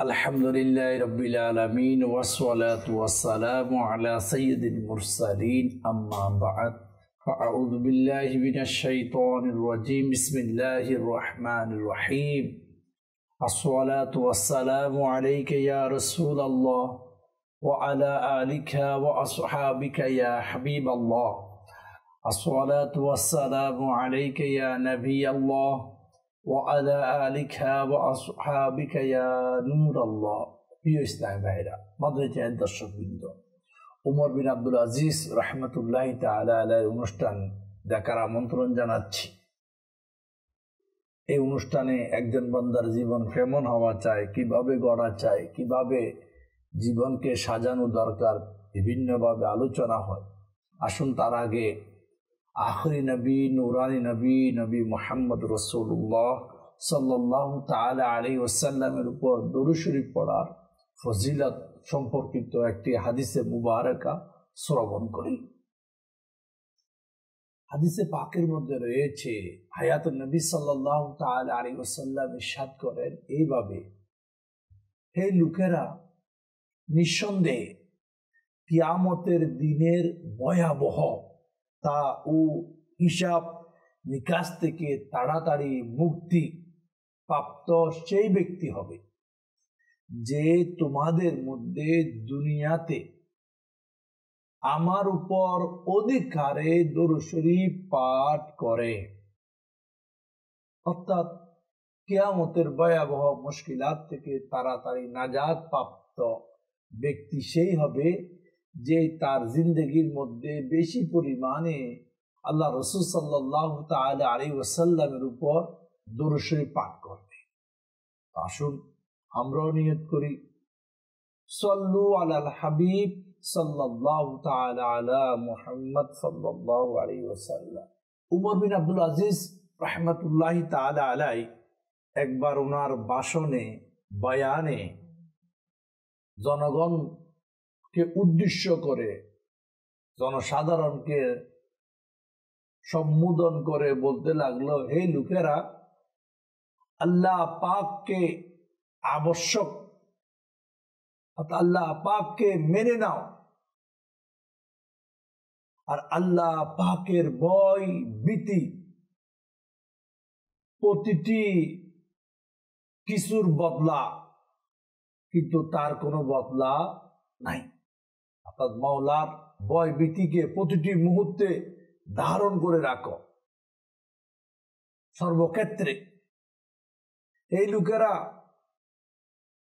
আলহামদুলিল্লাহি রাব্বিল আলামিন ওয়াসসালাতু ওয়াসসালামু আলা সাইয়্যিদিল মুরসালিন আম্মা বা'দ ফাআউযু বিল্লাহি মিনাশ শাইতানির রাজীম বিসমিল্লাহির রহমানির রহিম আসসালাতু ওয়াসসালামু আলাইকা ইয়া রাসূলাল্লাহ ওয়া আলা আলিকা ওয়া আসহাবিকা ইয়া হাবিবাল্লাহ আসসালাতু ওয়াসসালামু আলাইকা ইয়া নাবিয়াল্লাহ وعلى آلك وأصحابك يا نور الله প্রিয় ইসলামী ভাইরা মাদ্রাসার দর্শকবৃন্দ ওমর বিন আব্দুল আজিজ রাহমাতুল্লাহি তাআলা আলাইহি অনুষ্ঠান দেখার আমন্ত্রণ জানাচ্ছি। এই অনুষ্ঠানে একজন বান্দার জীবন কেমন হওয়া চাই, কিভাবে গড়া চাই, কিভাবে জীবনকে সাজানো দরকার, বিভিন্নভাবে আলোচনা হয়। আসুন তার আগে আখরি নবী নুরানি নবী মুহাম্মদ রাসূলুল্লাহ সাল্লাল্লাহু তাআলা আলাইহি ওয়াসাল্লামের উপর দরুদ শরীফ পড়ার ফজিলত সম্পর্কিত একটি হাদিসে মুবারাকা শ্রবণ করি। হাদিসে পাকের মধ্যে রয়েছে, হায়াতুন নবী সাল্লাল্লাহু তাআলা আলাইহি ওয়াসাল্লাম ইরশাদ করেন এইভাবে, হে লোকেরা, নিঃসন্দেহে কিয়ামতের দিনের ভয়াবহ তা ও হিসাব নিকাশ থেকে তাড়াতাড়ি মুক্তি প্রাপ্ত সেই ব্যক্তি হবে যে তোমাদের মধ্যে দুনিয়াতে আমার উপর অধিকারে দরুদ শরীফ পাঠ করে। অর্থাৎ কিয়ামতের ভয়াবহ মুশকিলাত থেকে তাড়াতাড়ি নাজাত প্রাপ্ত ব্যক্তি সেই হবে যে তার জিন্দগির মধ্যে বেশি পরিমাণে আল্লাহ রাসূল সাল্লাল্লাহু তাআলা আলাইহি ওয়াসাল্লামের উপর দরুদ শরীফ পাঠ করবে। আসুন আমরাও নিয়ত করি, সাল্লু আলাল হাবিব সাল্লাল্লাহু তাআলা আলা মুহাম্মদ সাল্লাল্লাহু আলাইহি ওয়াসাল্লাম। ওমর বিন আব্দুল আজিজ রাহমাতুল্লাহি তাআলা আলাইহি একবার ওনার ভাষণে বয়ানে জনগণকে উদ্দেশ্য করে, জনসাধারণকে সম্বোধন করে বলতে লাগলো, হে লোকেরা, আল্লাহ পাককে আবশ্যক, আল্লাহ পাককে মেনে নাও আর আল্লাহ পাকের ভয় ভীতি প্রতিটি কিছুর বদলা, কিন্তু তার কোনো বদলা নাই। অর্থাৎ মাওলার ভয় ভীতিকে প্রতিটি মুহূর্তে ধারণ করে রাখো সর্বক্ষেত্রে। এই লোকেরা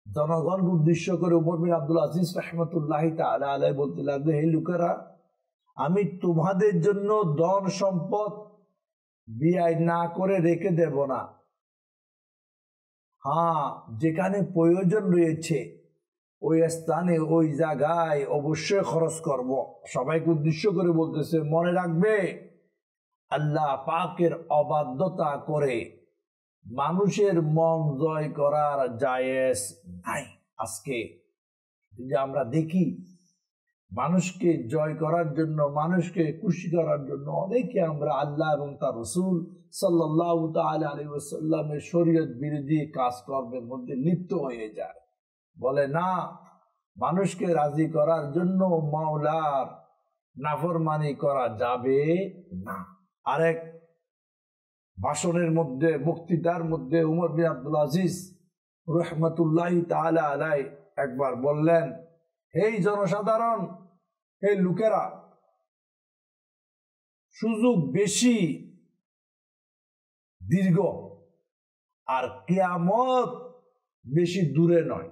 জনগণকে উদ্দেশ্য করে ওমর বিন আব্দুল আজিজ রাহমাতুল্লাহি তাআলা আলাইহি বলতে লাগলো, এই লোকেরা, আমি তোমাদের জন্য ধন সম্পদ ব্যয় না করে রেখে দেব না। হ্যাঁ, যেখানে প্রয়োজন রয়েছে ওই স্থানে ওই জায়গায় অবশ্যই খরচ করব। সবাইকে উদ্দেশ্য করে বলতেছে, মনে রাখবে আল্লাহ পাকের অবাধ্যতা করে মানুষের মন জয় করার জায়েজ নাই। আজকে যে আমরা দেখি মানুষকে জয় করার জন্য, মানুষকে খুশি করার জন্য অনেকে আমরা আল্লাহ এবং তার রাসূল সাল্লাল্লাহু তাআলা আলাইহি ওয়াসাল্লামের শরীয়ত বিরোধী কাজকর্মের মধ্যে লিপ্ত হয়ে যায়। বলে না, মানুষকে রাজি করার জন্য মাওলার নাফরমানি করা যাবে না। আরেক ভাষণের মধ্যে, বক্তৃতার মধ্যে ওমর বিন আব্দুল আজিজ রাহমাতুল্লাহি তাআলা আলাইহি একবার বললেন, হে জনসাধারণ, হে লোকেরা, সুযোগ বেশি দীর্ঘ আর কিয়ামত বেশি দূরে নয়।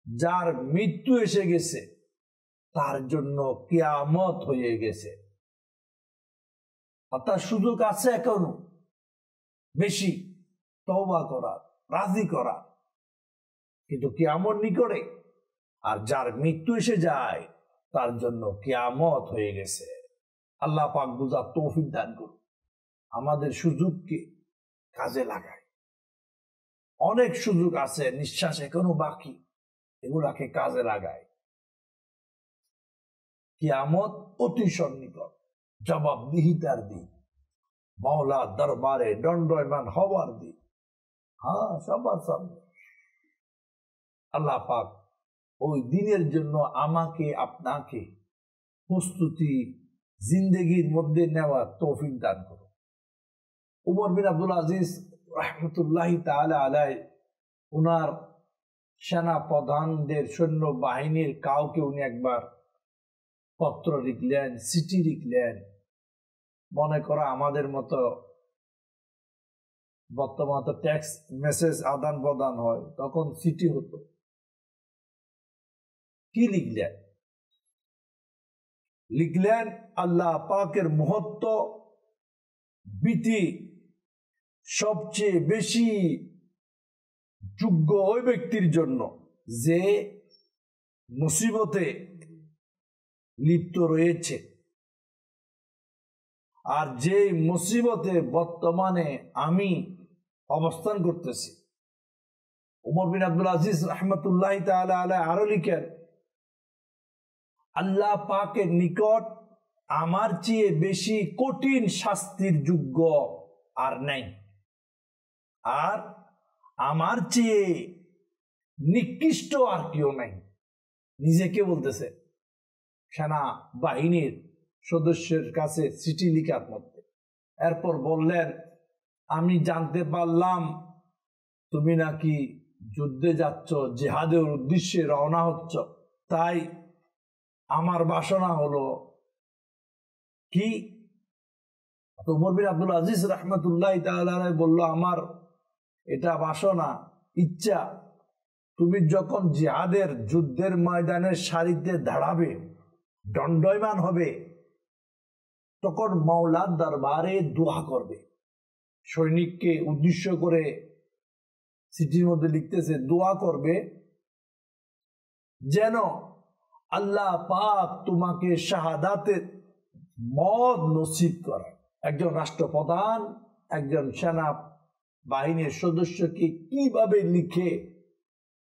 যার মৃত্যু এসে গেছে তার জন্য কিয়ামত হয়ে গেছে। অর্থাৎ সুযোগ আছে এখনো বেশি তওবা করার, রাজি করার, কিন্তু কিয়ামত নিকটে। আর যার মৃত্যু এসে যায় তার জন্য কিয়ামত হয়ে গেছে। আল্লাহ পাক বুঝার তৌফিক দান করুন, আমাদের সুযোগকে কাজে লাগায়। অনেক সুযোগ আছে, নিঃশ্বাস এখনো বাকি, এগুলাকে কাজে লাগায়। কিয়ামত অতি সন্নিকট, জবাবদিহিতার দিন, মাওলার দরবারে দণ্ডায়মান হওয়ার দিন। हाँ सब बात सामने আল্লাহ পাক ওই দিনের জন্য আমাকে আপনাকে প্রস্তুতি জিন্দেগির মধ্যে নেওয়ার তৌফিক দান করো। উমর বিন আব্দুল আজিজ রহমতুল্লাহি তাআলা আলাইহি উনার সেনা প্রধানদের সৈন্য বাহিনীর কাউকে উনি একবার পত্র লিখলেন, চিঠি লিখলেন। মনে করো আমাদের মতো বর্তমানে তো টেক্সট মেসেজ আদান প্রদান হয়, তখন চিঠি হতো। কি লিখলেন? লিখলেন আল্লাহ পাকের মহত্ব ভীতি সবচেয়ে বেশি যোগ্য ওই ব্যক্তির জন্য যে মুসিবতে লিপ্ত রয়েছে, আর যে মুসিবতে বর্তমানে আমি অবস্থান করতেছি। উমর বিন আব্দুল আজিজ রহমতুল্লাহি তাআলা আলাইহি আরো লিখেন, আল্লাহ পাকের নিকট আমার চেয়ে বেশি কঠিন শাস্তির যোগ্য আর নাই, আর আমার চেয়ে নিকৃষ্ট আর কেউ নাই। নিজেকে বলতেছে সেনা বাহিনীর সদস্যের কাছে চিঠি লিখার মধ্যে। এরপর বললেন, আমি জানতে পারলাম তুমি নাকি যুদ্ধে যাচ্ছ, জিহাদের উদ্দেশ্যে রওনা হচ্ছ। তাই আমার বাসনা হলো কি? উমর বিন আব্দুল আজিজ রহমতুল্লাহি তাআলা আলাইহি বলল, আমার এটা বাসনা, ইচ্ছা, তুমি যখন জিহাদের যুদ্ধের ময়দানের সারিতে দাঁড়াবে, দণ্ডায়মান হবে, তখন মাওলার দরবারে দোয়া করবে। সৈনিককে উদ্দেশ্য করে চিঠির মধ্যে লিখতেছে, দোয়া করবে যেন আল্লাহ পাক তোমাকে শাহাদাতের মত নসিব করে। একজন রাষ্ট্রপ্রধান একজন সেনা বাহিনীর সদস্যকে কিভাবে লিখে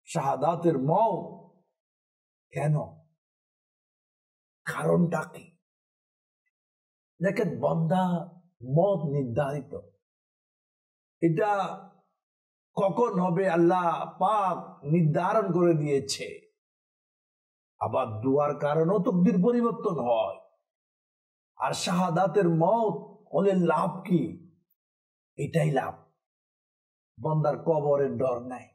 শাহাদাতের মত? কেন? কারণটা কি? দেখেন, বন্দা মত নির্ধারিত, এটা কখন হবে আল্লাহ পাক নির্ধারণ করে দিয়েছে। আবার দুয়ার কারণও তকদির পরিবর্তন হয়। আর শাহাদাতের মত হলে লাভ কি? এটাই লাভ। বন্দার কবরের ডর নাই,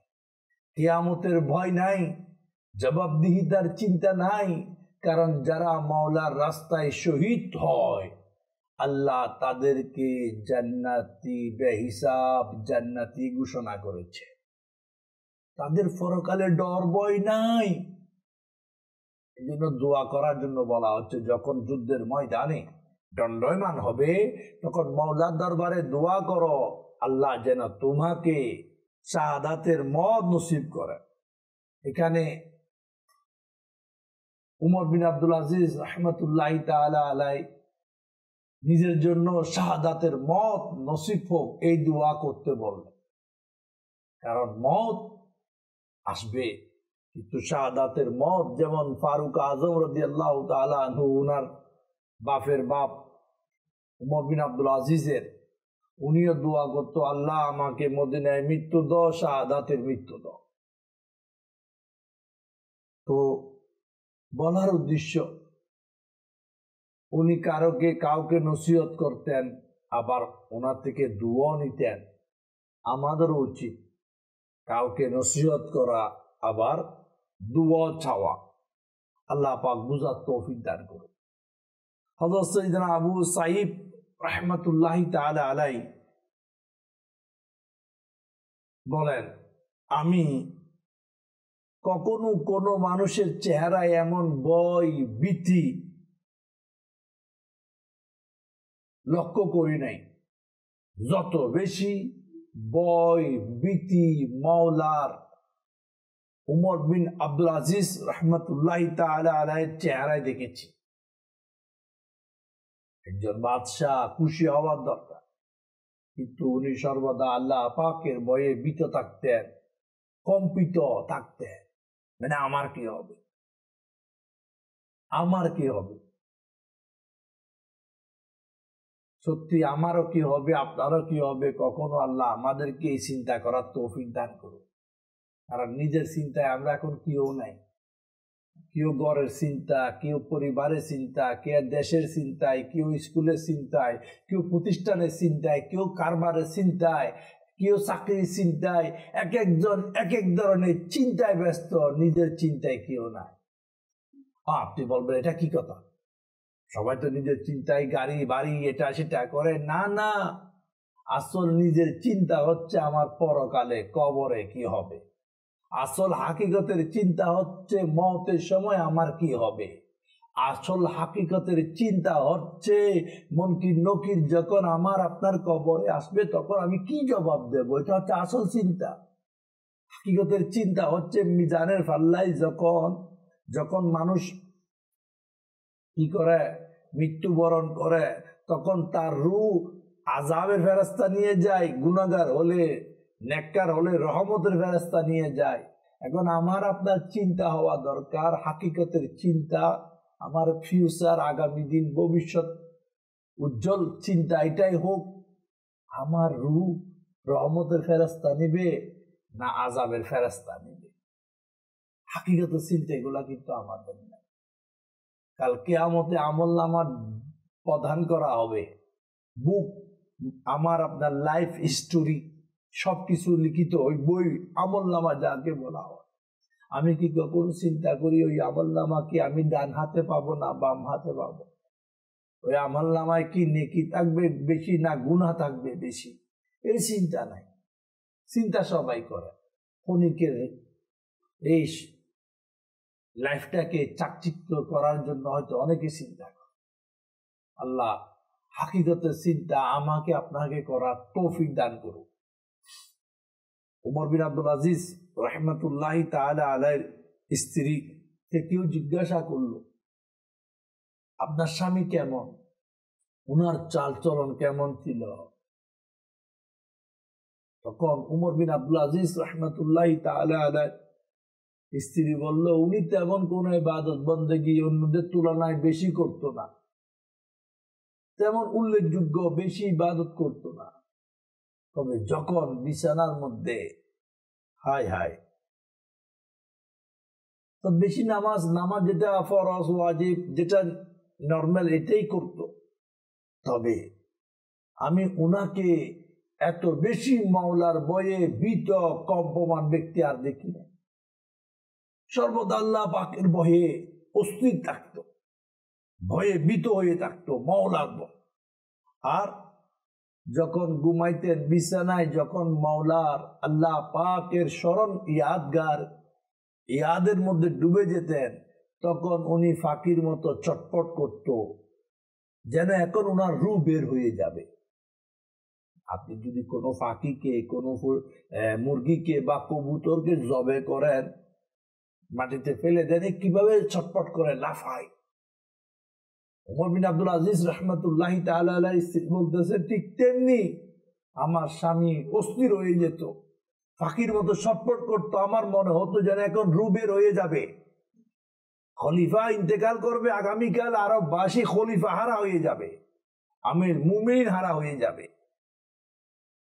কিয়ামতের ভয় নাই, জবাবদিহিতার চিন্তা নাই। কারণ যারা মাওলার রাস্তায় শহীদ হয়, আল্লাহ তাদেরকে জান্নাতি বেহিসাব জান্নাতি ঘোষণা করেছে। তাদের পরকালে ডর ভয় নাই। এই জন্য দোয়া করার জন্য বলা হচ্ছে, যখন যুদ্ধের ময়দানে দণ্ডায়মান হবে তখন মাওলার দরবারে দোয়া করো, আল্লাহ যেন তোমাকে শাহাদাতের মত নসিব করে। এখানে উমর বিন আব্দুল আজিজ রহমতুল্লাহি তাআলা আলাইহি নিজের জন্য শাহাদাতের মত নসিব হোক এই দোয়া করতে বললেন। কারণ মত আসবে, কিন্তু শাহাদাতের মত যেমন ফারুক আজম রাদিয়াল্লাহু তাআলা আনহু, উনার বাপের বাপ উমর বিন আব্দুল আজিজের, উনিও দোয়া করতো, আল্লাহ আমাকে মদিনায় মৃত্যু দাও, শাহাদাতের মৃত্যু দাও। তো বলার উদ্দেশ্য, উনি কাউকে নসিহত করতেন, আবার ওনার থেকে দোয়া নিতেন। আমাদেরও উচিত কাউকে নসিহত করা, আবার দোয়া চাওয়া। আল্লাহ পাক বুঝার তৌফিক দান করুন। হযরত সাইয়েদনা আবু সাঈদ রাহমাতুল্লাহি তাআলা আলাইহি বলেন, আমি কখনো কোনো মানুষের চেহারায় এমন ভয় ভীতি লক্ষ্য করি নাই যত বেশি ভয় ভীতি মাওলার উমর বিন আব্দুল আজিজ রহমতুল্লাহি তাআলা আলাইহির চেহারায় দেখেছি। একজন বাদশাহ খুশি হওয়ার দরকার, কিন্তু উনি সর্বদা আল্লাহ পাকের ভয়ে ভীত থাকতেন, কম্পিত থাকতেন। মানে আমার কি হবে, আমার কি হবে, সত্যি আমারও কি হবে, আপনারও কি হবে। কখনো আল্লাহ আমাদেরকে এই চিন্তা করার তৌফিক দান করুন। আর নিজের চিন্তায় আমরা এখন কেউ নাই। কেউ ঘরের চিন্তা, কেউ পরিবারের চিন্তা, কেউ দেশের চিন্তায়, কেউ স্কুলের চিন্তায়, কেউ প্রতিষ্ঠানের চিন্তায়, কেউ কারবারের চিন্তায়, কেউ চাকরির চিন্তায়। এক একজন এক এক ধরনের চিন্তায় ব্যস্ত, নিজের চিন্তায় কেউ নাই। আপনি বলবেন এটা কি কথা, সবাই তো নিজের চিন্তায় গাড়ি বাড়ি এটা সেটা করে। না না, আসল নিজের চিন্তা হচ্ছে আমার পরকালে কবরে কি হবে। আসল হাকিকতের চিন্তা হচ্ছে মওতের সময় আমার কি হবে। আসল হাকিকতের চিন্তা হচ্ছে মুনকির নকির যখন আমার আপনার কবরে আসবে তখন আমি কি জবাব দেব। এটা হচ্ছে আসল চিন্তা। হাকিকতের চিন্তা হচ্ছে মিজানের পাল্লায় যখন যখন মানুষ কি করে, মৃত্যুবরণ করে, তখন তার রূহ আযাবের ফেরেশতা নিয়ে যায়, গুনাহগার হলে নেককার হলে রহমতের ফেরেশতা নিয়ে যায়। এখন আমার আপনার চিন্তা হওয়া দরকার, হাকিকতের চিন্তা, আমার ফিউচার, আগামী দিন, ভবিষ্যৎ উজ্জ্বল চিন্তা এটাই হোক। আমার রূহ রহমতের ফেরেশতা নিবে না আযাবের ফেরেশতা নিবে। হাকিকতের চিন্তা এগুলা কিন্তু আমাদের নাই। কাল কিয়ামতে আমলনামা প্রদান করা হবে, বুক, আমার আপনার লাইফ স্টোরি সবকিছু লিখিত ওই বই আমলনামা যাকে বলা হয়। আমি কি কখনো চিন্তা করি ওই আমলনামা কি আমি ডান হাতে পাবো না বাম হাতে পাবো? ওই আমলনামায় কি নেকি থাকবে বেশি না গুনাহ থাকবে বেশি? এই চিন্তা নাই। চিন্তা সবাই করে ক্ষণিকের এই লাইফটাকে চাকচিক্য করার জন্য হয়তো অনেকে চিন্তা করে। আল্লাহ হাকিকতের চিন্তা আমাকে আপনাকে করার তৌফিক দান করুন। উমর বিন আব্দুল আজিজ রাহমাতুল্লাহি তাআলা আলাইহির স্ত্রী কে কেউ জিজ্ঞাসা করলো, আপনার স্বামী কেমন, উনার চাল চলন কেমন ছিল? তখন উমর বিন আব্দুল আজিজ রাহমাতুল্লাহি তাআলা আলাইহির স্ত্রী বলল, উনি তেমন কোন ইবাদত বন্দেগী অন্যদের তুলনায় বেশি করত না, তেমন উল্লেখযোগ্য বেশি ইবাদত করত না। তবে যখন বিছানার মধ্যে হায় হায় তো বেশি নামাজ যেটা ফরজ ওয়াজিব যেটা নরমাল এটাই করত। তবে আমি উনাকে এত বেশি মাওলার ভয়ে ভীত কম্পমান ব্যক্তি আর দেখি না। সর্বদা আল্লাহ পাকের ভয়ে অস্থির থাকতো, ভয়ে ভীত হয়ে থাকতো মাওলার ভয়। আর যখন ঘুমাইতেন বিছানায়, যখন মাওলার আল্লাহ পাকের স্মরণ ইয়াদের মধ্যে ডুবে যেতেন, তখন উনি ফাঁকির মতো চটপট করত, যেন এখন ওনার রূহ বের হয়ে যাবে। আপনি যদি কোনো ফাঁকিকে, কোনো মুরগিকে বা কবুতরকে জবে করেন, মাটিতে ফেলে দেন, কিভাবে ছটপট করে লাফায়। উমর বিন আব্দুল আজিজ রাহমাতুল্লাহি তাআলা আলাইহি বলতেছে, ঠিক তেমনি আমার স্বামী অস্থির হয়ে যেত, ফাঁকির মতো ছটপট করতো। আমার মনে হতো যেন এখন রূহ বের হয়ে যাবে, খলিফা ইন্তেকাল করবে আগামীকাল, আরববাসী খলিফা হারা হয়ে যাবে, আমির মুমিন হারা হয়ে যাবে,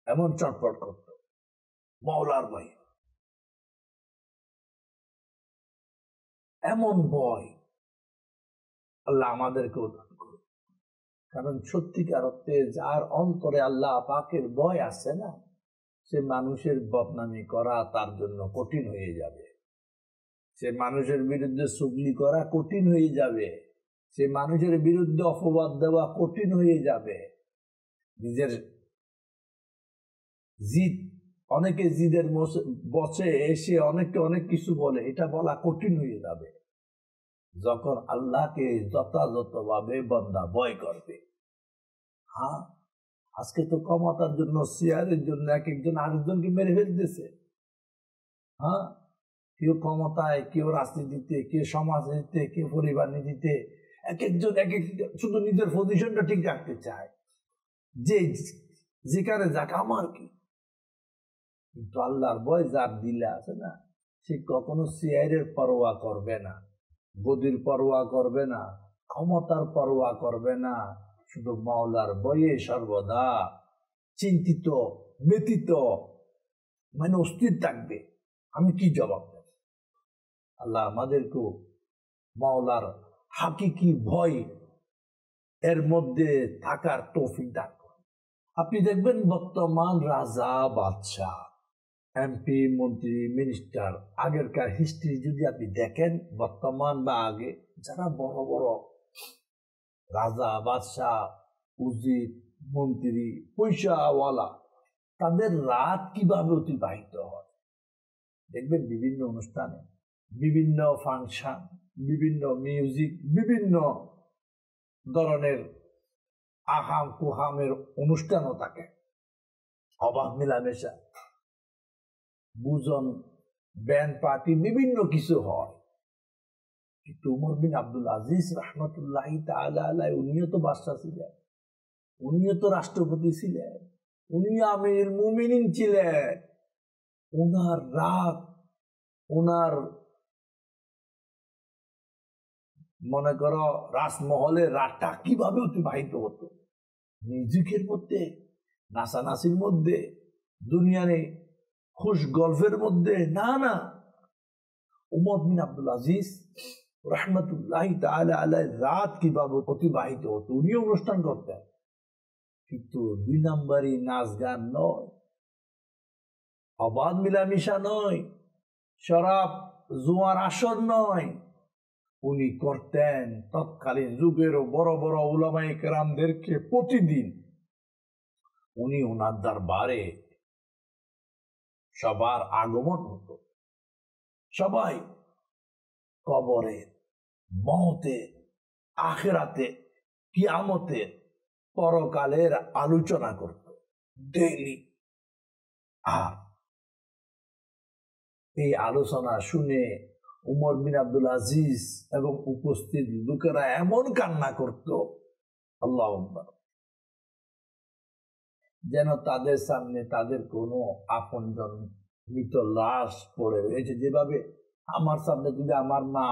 এমন চটপট করত মাওলার ভয়। এমন ভয় আল্লাহ আমাদেরকেও দান করুন। কারণ সত্যিকার অর্থে যার অন্তরে আল্লাহ পাকের ভয় আছে না, সে মানুষের বদনামি করা তার জন্য কঠিন হয়ে যাবে, সে মানুষের বিরুদ্ধে চুগলি করা কঠিন হয়ে যাবে, সে মানুষের বিরুদ্ধে অপবাদ দেওয়া কঠিন হয়ে যাবে। নিজের জিদ, অনেকে জিদের বসে এসে অনেককে অনেক কিছু বলে, এটা বলা কঠিন হয়ে যাবে যখন আল্লাহকে যথাযথভাবে বান্দা ভয় করবে। হ্যাঁ, আজকে তো ক্ষমতার জন্য, শেয়ারের জন্য এক একজন আরেকজনকে মেরে ফেলতেছে। হ্যাঁ, কেউ ক্ষমতায়, কেউ রাজনীতিতে, কেউ সমাজনীতিতে, কেউ পরিবার নীতিতে, এক একজন এক এক শুধু নিজের পজিশনটা ঠিক রাখতে চায়, যে যেখানে যাক আমার কি। কিন্তু আল্লাহর ভয় যার দিলে আছে না, সে কখনো শেয়ারের পরোয়া করবে না, গদির পরোয়া করবে না, ক্ষমতার পরোয়া করবে না, শুধু মাওলার ভয়ে সর্বদা চিন্তিত, ব্যতীত, মানে অস্থির থাকবে। আমি কি জবাব দেব? আল্লাহ আমাদেরকেও মাওলার হাকিকি ভয় এর মধ্যে থাকার তৌফিক দান করুন। আপনি দেখবেন বর্তমান রাজা বাদশাহ, এমপি, মন্ত্রী, মিনিস্টার, আগেরকার হিস্ট্রি যদি আপনি দেখেন, বর্তমান বা আগে যারা বড় বড় রাজা বাদশাহ, উজির, মন্ত্রী, পয়সাওয়ালা, তাদের রাত কিভাবে অতিবাহিত হয় দেখবেন বিভিন্ন অনুষ্ঠানে, বিভিন্ন ফাংশন, বিভিন্ন মিউজিক, বিভিন্ন ধরনের আহাম কুহামের অনুষ্ঠানও থাকে, অবাক মেলামেশা, বুজন, ব্যান্ড পার্টি, বিভিন্ন কিছু হয়। কিন্তু উমর বিন আব্দুল আজিজ রহমতুল্লাহি তাআলা আলাইহি উনিও তো বাদশা ছিলেন, উনিও তো রাষ্ট্রপতি ছিলেন, উনি আমিরুল মুমিনিন ছিলেন। ওনার রাত, ওনার মনে করো রাজমহলের রাতটা কিভাবে অতিবাহিত হতো? মিউজিকের মধ্যে, নাচানাচির মধ্যে, দুনিয়ারে খুশ গল্পের মধ্যে? না না, উমর বিন আব্দুল আজিজ রহমতুল্লাহি তাআলা আলাইহি রাত কিভাবে অতিবাহিত হতো উনিও অনুষ্ঠান করতেন। কিন্তু 2 নম্বরই নাচ গান নয়, অবাধ মিলামিশা নয়, শরাব জুয়ার আসর নয়। উনি করতেন তৎকালীন যুগেরও বড় বড় উলামায়ে কেরামদেরকে প্রতিদিন উনি ওনার দরবারে সবার আগমন হতো। সবাই কবরে, মওতে, আখিরাতে, কিয়ামতে, পরকালের আলোচনা করত ডেইলি। আর এই আলোচনা শুনে উমর বিন আব্দুল আজিজ এবং উপস্থিত লোকেরা এমন কান্না করত, আল্লাহু আকবার, যেন তাদের সামনে তাদের কোনো আপনজন মৃত লাশ পড়ে রয়েছে। যেভাবে আমার সামনে যদি আমার মা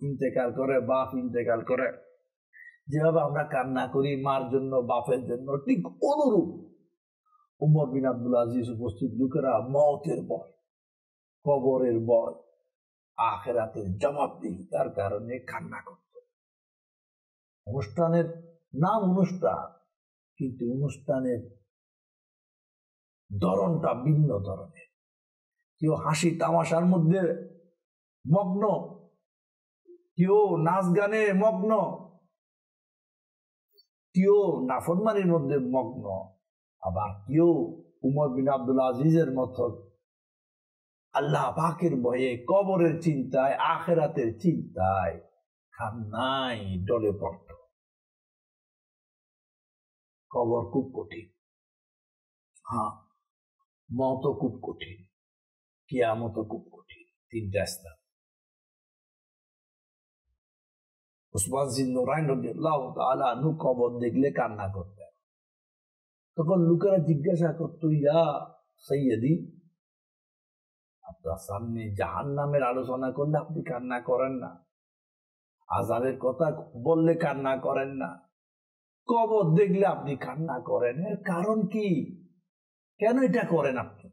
ইন্তেকাল করে, বাপ ইন্তেকাল করে, যেভাবে আমরা কান্না করি মার জন্য, বাপের জন্য, ঠিক অনুরূপ উমর বিন আব্দুল আজিজ উপস্থিত লোকেরা মওতের ভয়, কবরের ভয়, আখিরাতের জবাবদিহিতার কারণে কান্না করত। অনুষ্ঠানের নাম অনুষ্ঠান, কিন্তু অনুষ্ঠানের ধরনটা ভিন্ন ধরনের। কেউ হাসি তামাশার মধ্যে মগ্ন, কেউ নাচ গানে মগ্ন, কেউ নাফরমানির মধ্যে মগ্ন, আবার কেউ উমর বিন আব্দুল আজিজের মতো আল্লাহ পাকের ভয়ে, কবরের চিন্তায়, আখিরাতের চিন্তায় কান্নায় ডলে পড়ত। কবর খুব কঠিন, হ্যাঁ, মওত খুব কঠিন, কিয়ামত খুব কঠিন। 3টা স্থান। উসমান জিন্নুরাইন রাদিয়াল্লাহু তাআলা আনহু কবর দেখলে কান্না করতেন। তখন লোকেরা জিজ্ঞাসা করত, ইয়া সাইয়্যিদি, আপনার সামনে জাহান্নামের আলোচনা করলে আপনি কান্না করেন না, আযাবের কথা বললে কান্না করেন না, কবর দেখলে আপনি কান্না করেন, এর কারণ কি? কেন এটা করেন আপনি?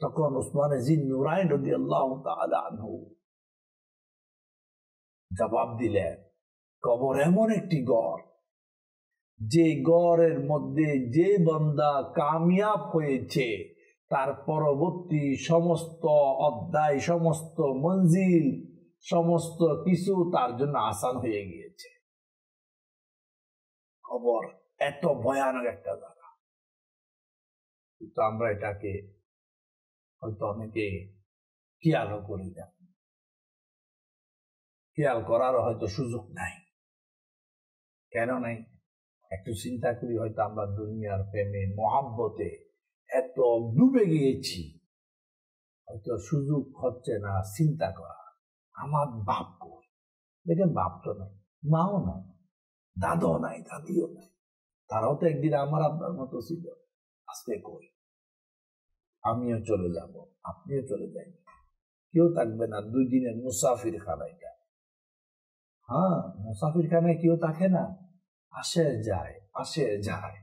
তখন উসমান জিন্নুরাইন রাদিয়াল্লাহু তাআলা আনহু জবাব দিলেন, কবর এমন একটি ঘর, যে ঘরের মধ্যে যে বান্দা কামিয়াব হয়েছে তার পরবর্তী সমস্ত অধ্যায়, সমস্ত মঞ্জিল, সমস্ত কিছু তার জন্য আসান হয়ে গিয়েছে। কবর এত ভয়ানক একটা জায়গা, কিন্তু আমরা এটাকে হয়তো অনেকে খেয়ালও করি না, খেয়াল করারও হয়তো সুযোগ নাই। কেন নাই? একটু চিন্তা করি, হয়তো আমরা দুনিয়ার প্রেমে, মহাব্বতে এত ডুবে গিয়েছি, হয়তো সুযোগ হচ্ছে না চিন্তা করা। আমার বাপ কই? দেখেন, বাপ তো নাই, মাও নাই, দাদও নাই, দাদিও নাই। তারাও তো একদিন আমার আপনার মতো ছিল, আজকে কই? আমিও চলে যাব, আপনিও চলে যাবেন, কেউ থাকবে না। 2 দিনের মুসাফির খানাইটা, হ্যাঁ, মুসাফির খানায় কেউ থাকে না, আসে যায়, আসে যায়।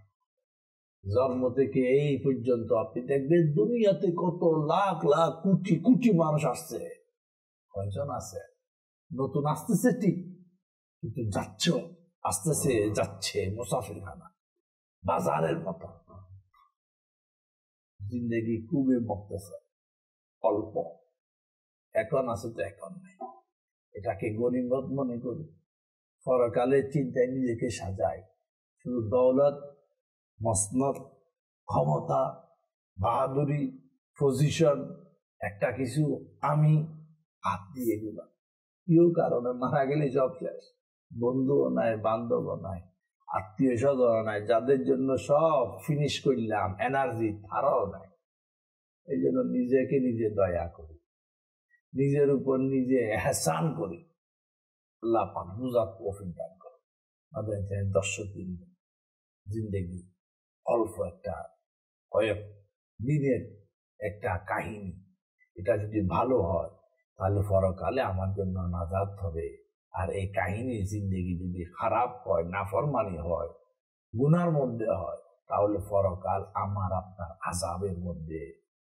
জন্ম থেকে এই পর্যন্ত আপনি দেখবেন দুনিয়াতে কত লাখ লাখ কোটি কোটি মানুষ আসছে, কয়জন আছে? নতুন আসতেছে ঠিক, কিন্তু যাচ্ছ, আসতেছে যাচ্ছে মুসাফির খানা, বাজারের মতো। জিন্দগি খুবই বকতেছে, অল্প, এখন আছে তো এখন নেই। এটাকে গরিবত মনে করি, পরকালের চিন্তায় নিজেকে সাজাই, শুধু দৌলত, মসনদ, ক্ষমতা, বাহাদুরি, পজিশন, একটা কিছু আমি, আপনি, এগুলা কেউ কারণে মারা গেলে সব শেষ। বন্ধুও নাই, বান্ধবও নাই, আত্মীয় স্বজন নাই, যাদের জন্য সব ফিনিশ করলাম, এনার্জি তারাও নাই। এই জন্য নিজেকে নিজে দয়া করি, নিজের উপর নিজে এহসান করি। আল্লাহ পাক বুঝার তৌফিক দান করো। দর্শক জিন্দেগি অল্প একটা, কয়েক দিনের একটা কাহিনী, এটা যদি ভালো হয় তাহলে পরকালে আমার জন্য নাজাত হবে। আর এই কাহিনী জিন্দেগি যদি খারাপ হয়, নাফরমানি হয়, গুনার মধ্যে হয়, তাহলে পরকাল আমার আপনার আযাবের মধ্যে,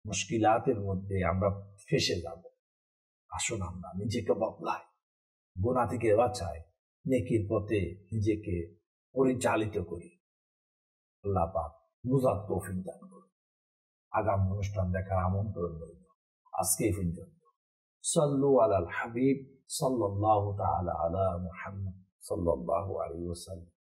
মুশকিলাতের মধ্যে আমরা ফেসে যাব। আসুন আমরা নিজেকে বদলাই, গুনাহ থেকে বাঁচাই, নেকির পথে নিজেকে পরিচালিত করি। আল্লাহ পাক বুঝার তৌফিক দান করুন। আগামী অনুষ্ঠান দেখার আমন্ত্রণ রইল। আজকে এই পর্যন্ত। সাল্লু আলাল হাবিব সাল্লাল্লাহু তাআলা আলা মুহাম্মদ সাল্লাল্লাহু আলাইহি ওয়াসাল্লাম।